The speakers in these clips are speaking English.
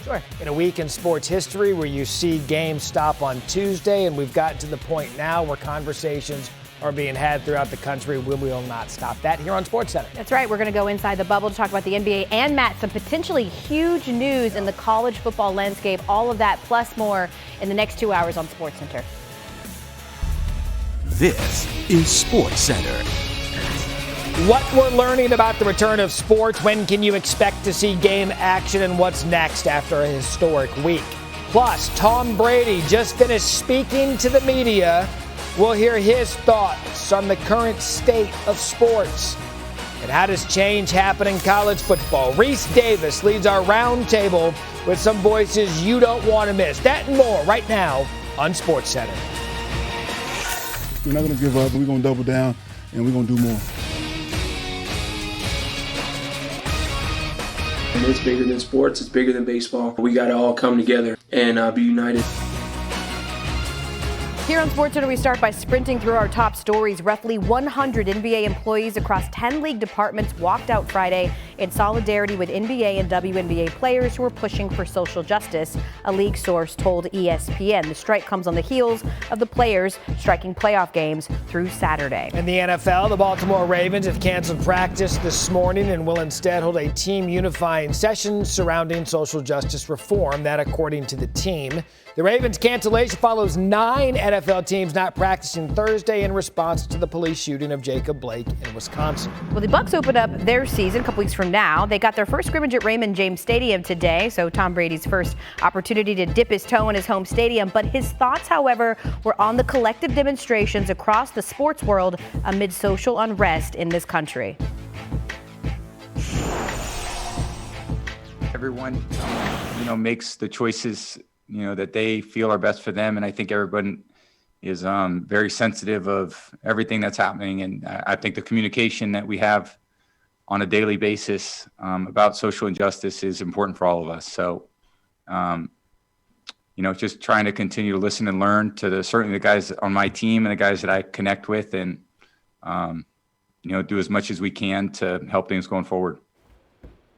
Sure. In a week in sports history where you see games stop on Tuesday, and we've gotten to the point now where conversations are being had throughout the country. We will not stop that here on SportsCenter. That's right. We're going to go inside the bubble to talk about the NBA and, Matt, some potentially huge news in the college football landscape. All of that plus more in the next 2 hours on SportsCenter. This is SportsCenter. What we're learning about the return of sports, when can you expect to see game action, and what's next after a historic week. Plus, Tom Brady just finished speaking to the media. We'll hear his thoughts on the current state of sports. And how does change happen in college football? Reese Davis leads our roundtable with some voices you don't want to miss. That and more right now on SportsCenter. We're not going to give up. We're going to double down, and we're going to do more. And it's bigger than sports. It's bigger than baseball. We got to all come together and be united. Here on SportsCenter, we start by sprinting through our top stories. Roughly 100 NBA employees across 10 league departments walked out Friday in solidarity with NBA and WNBA players who are pushing for social justice, a league source told ESPN. The strike comes on the heels of the players striking playoff games through Saturday. In the NFL, the Baltimore Ravens have canceled practice this morning and will instead hold a team unifying session surrounding social justice reform. That, according to the team. The Ravens' cancellation follows 9 NFL teams not practicing Thursday in response to the police shooting of Jacob Blake in Wisconsin. Well, the Bucs open up their season a couple weeks from now. They got their first scrimmage at Raymond James Stadium today, so Tom Brady's first opportunity to dip his toe in his home stadium. But his thoughts, however, were on the collective demonstrations across the sports world amid social unrest in this country. Everyone, makes the choices that they feel are best for them. And I think everyone is very sensitive of everything that's happening. And I think the communication that we have on a daily basis about social injustice is important for all of us. So, just trying to continue to listen and learn to certainly the guys on my team and the guys that I connect with, and, do as much as we can to help things going forward.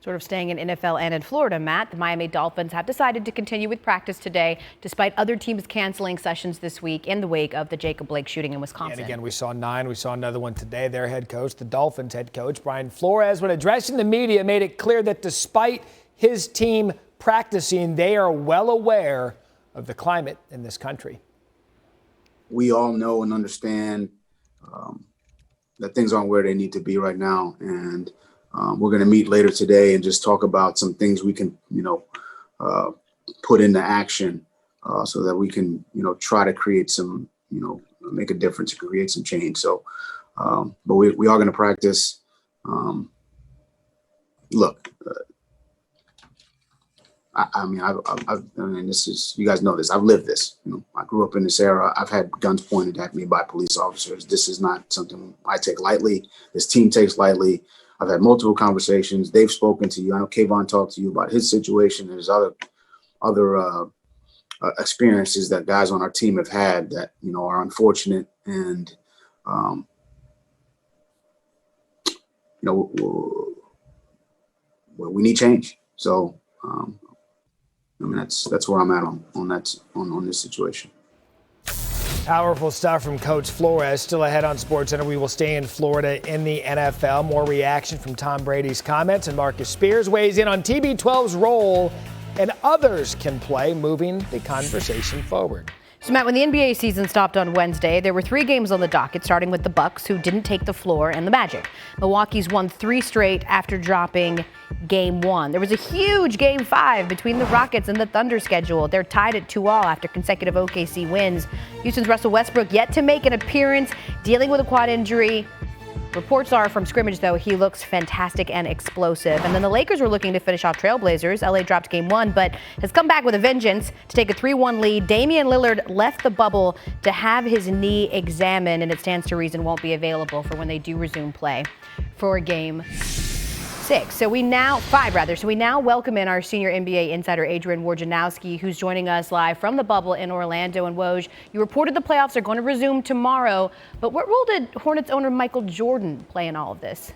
Sort of staying in NFL and in Florida, Matt, the Miami Dolphins have decided to continue with practice today, despite other teams canceling sessions this week in the wake of the Jacob Blake shooting in Wisconsin. And again, we saw 9. We saw another one today. Their head coach, the Dolphins head coach, Brian Flores, when addressing the media, made it clear that despite his team practicing, they are well aware of the climate in this country. We all know and understand that things aren't where they need to be right now. And we're going to meet later today and just talk about some things we can, put into action so that we can, try to create some, make a difference, create some change. So, but we are going to practice. Look, I mean, this is, you guys know this. I've lived this. I grew up in this era. I've had guns pointed at me by police officers. This is not something I take lightly. This team takes lightly. I've had multiple conversations. They've spoken to you. I know Kayvon talked to you about his situation. There's other experiences that guys on our team have had that, are unfortunate. And, we need change. So, that's where I'm at on this situation. Powerful stuff from Coach Flores. Still ahead on SportsCenter. We will stay in Florida in the NFL. More reaction from Tom Brady's comments, and Marcus Spears weighs in on TB12's role, and others can play, moving the conversation forward. So, Matt, when the NBA season stopped on Wednesday, there were 3 games on the docket, starting with the Bucks, who didn't take the floor, and the Magic. Milwaukee's won 3 straight after dropping Game 1. There was a huge Game 5 between the Rockets and the Thunder schedule. They're tied at 2-2 after consecutive OKC wins. Houston's Russell WestBrook yet to make an appearance, dealing with a quad injury. Reports are from scrimmage, though, he looks fantastic and explosive. And then the Lakers were looking to finish off Trailblazers. LA dropped Game 1, but has come back with a vengeance to take a 3-1 lead. Damian Lillard left the bubble to have his knee examined, and it stands to reason won't be available for when they do resume play for Game 5. So we now welcome in our senior NBA insider, Adrian WOJ, who's joining us live from the bubble in Orlando. And Woj, you reported the playoffs are going to resume tomorrow, but what role did Hornets owner Michael Jordan play in all of this?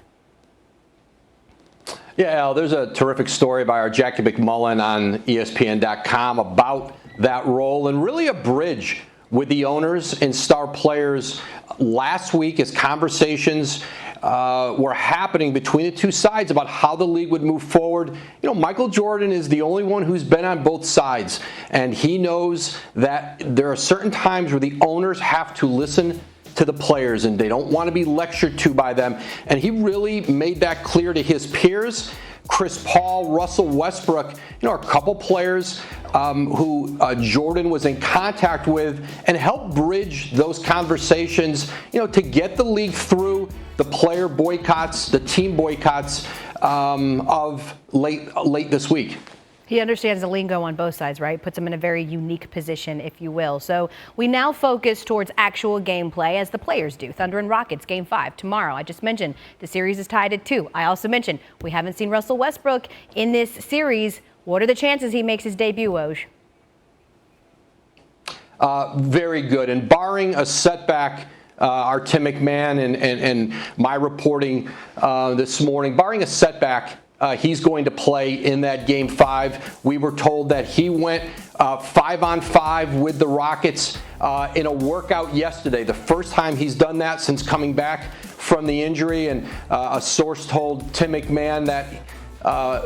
Yeah, Al, there's a terrific story by our Jackie McMullen on espn.com about that role and really a bridge with the owners and star players last week as conversations were happening between the two sides about how the league would move forward. You know, Michael Jordan is the only one who's been on both sides, and he knows that there are certain times where the owners have to listen to the players and they don't want to be lectured to by them, and he really made that clear to his peers. Chris Paul, Russell Westbrook, are a couple players who Jordan was in contact with and helped bridge those conversations, to get the league through the player boycotts, the team boycotts of late this week. He understands the lingo on both sides, right? Puts him in a very unique position, if you will. So we now focus towards actual gameplay as the players do. Thunder and Rockets, Game 5 tomorrow. I just mentioned the series is tied at 2. I also mentioned we haven't seen Russell Westbrook in this series. What are the chances he makes his debut, Woj? Very good. And barring a setback, our Tim McMahon and my reporting this morning, barring a setback, he's going to play in that Game 5. We were told that he went 5-on-5 with the Rockets in a workout yesterday. The first time he's done that since coming back from the injury. And a source told Tim McMahon that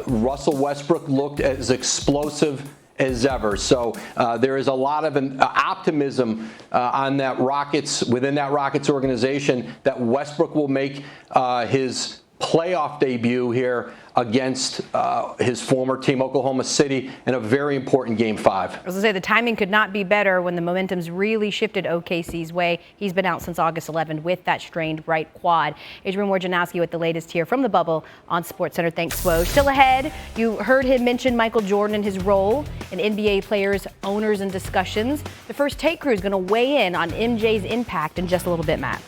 Russell Westbrook looked as explosive as ever. So there is a lot of optimism on that within that Rockets organization that Westbrook will make his playoff debut here against his former team, Oklahoma City, in a very important Game 5. I was going to say the timing could not be better when the momentum's really shifted OKC's way. He's been out since August 11 with that strained right quad. Adrian WOJ with the latest here from the bubble on SportsCenter. Thanks, Woj. Still ahead, you heard him mention Michael Jordan and his role in NBA players, owners, and discussions. The First Take crew is going to weigh in on MJ's impact in just a little bit, Matt.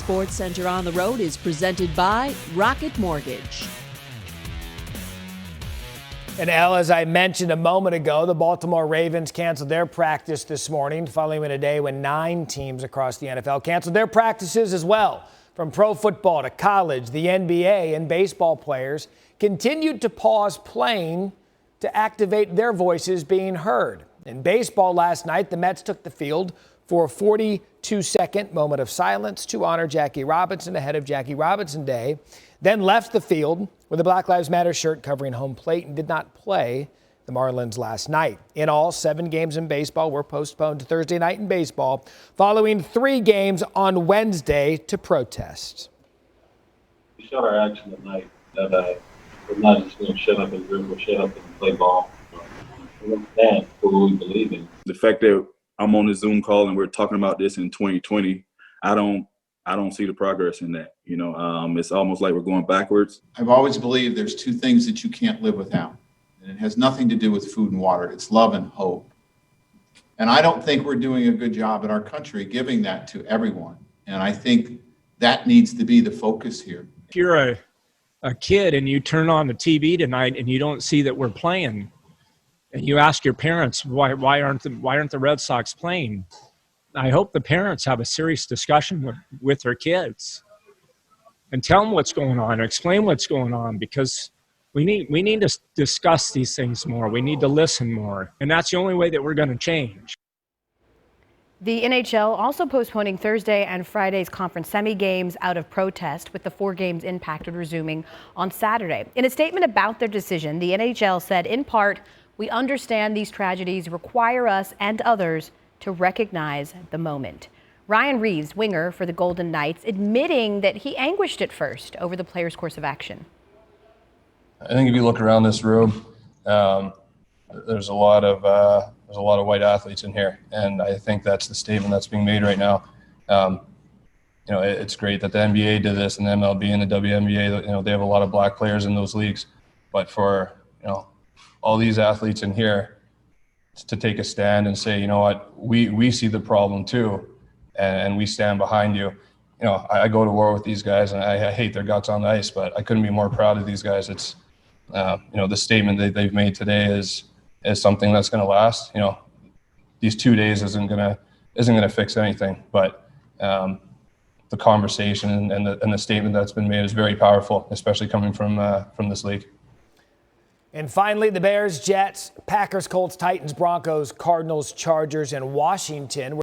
SportsCenter on the Road is presented by Rocket Mortgage. And Al, as I mentioned a moment ago, the Baltimore Ravens canceled their practice this morning following a day when 9 teams across the NFL canceled their practices as well. From pro football to college, the NBA and baseball players continued to pause playing to activate their voices being heard. In baseball last night, the Mets took the field for a 42-second moment of silence to honor Jackie Robinson ahead of Jackie Robinson Day, then left the field with a Black Lives Matter shirt covering home plate and did not play the Marlins last night. In all, 7 games in baseball were postponed to Thursday night in baseball, following 3 games on Wednesday to protest. We showed our action tonight that we're not just going to shut up and dribble, we'll shut up and play ball. We're stand for what we believe in. The fact that I'm on the Zoom call and we're talking about this in 2020, I don't see the progress in that. It's almost like we're going backwards. I've always believed there's 2 things that you can't live without. And it has nothing to do with food and water. It's love and hope. And I don't think we're doing a good job in our country giving that to everyone. And I think that needs to be the focus here. If you're a kid and you turn on the TV tonight and you don't see that we're playing, and you ask your parents why aren't the Red Sox playing, I hope the parents have a serious discussion with their kids and tell them what's going on, explain what's going on, because we need to discuss these things more. We need to listen more, and that's the only way that we're going to change. The NHL also postponing Thursday and Friday's conference semi-games out of protest, with the 4 games impacted resuming on Saturday. In a statement about their decision, the NHL said, in part, "We understand these tragedies require us and others to recognize the moment." Ryan Reeves, winger for the Golden Knights, admitting that he anguished at first over the players' course of action. I think if you look around this room, there's a lot of white athletes in here, and I think that's the statement that's being made right now. It's great that the NBA did this, and the MLB and the WNBA. They have a lot of black players in those leagues, but for all these athletes in here to take a stand and say, you know what, we see the problem too, and we stand behind you. I go to war with these guys, and I hate their guts on the ice, but I couldn't be more proud of these guys. It's, the statement that they've made today is something that's going to last. These 2 days isn't going to fix anything, but the conversation and the statement that's been made is very powerful, especially coming from this league. And finally, the Bears, Jets, Packers, Colts, Titans, Broncos, Cardinals, Chargers, and Washington.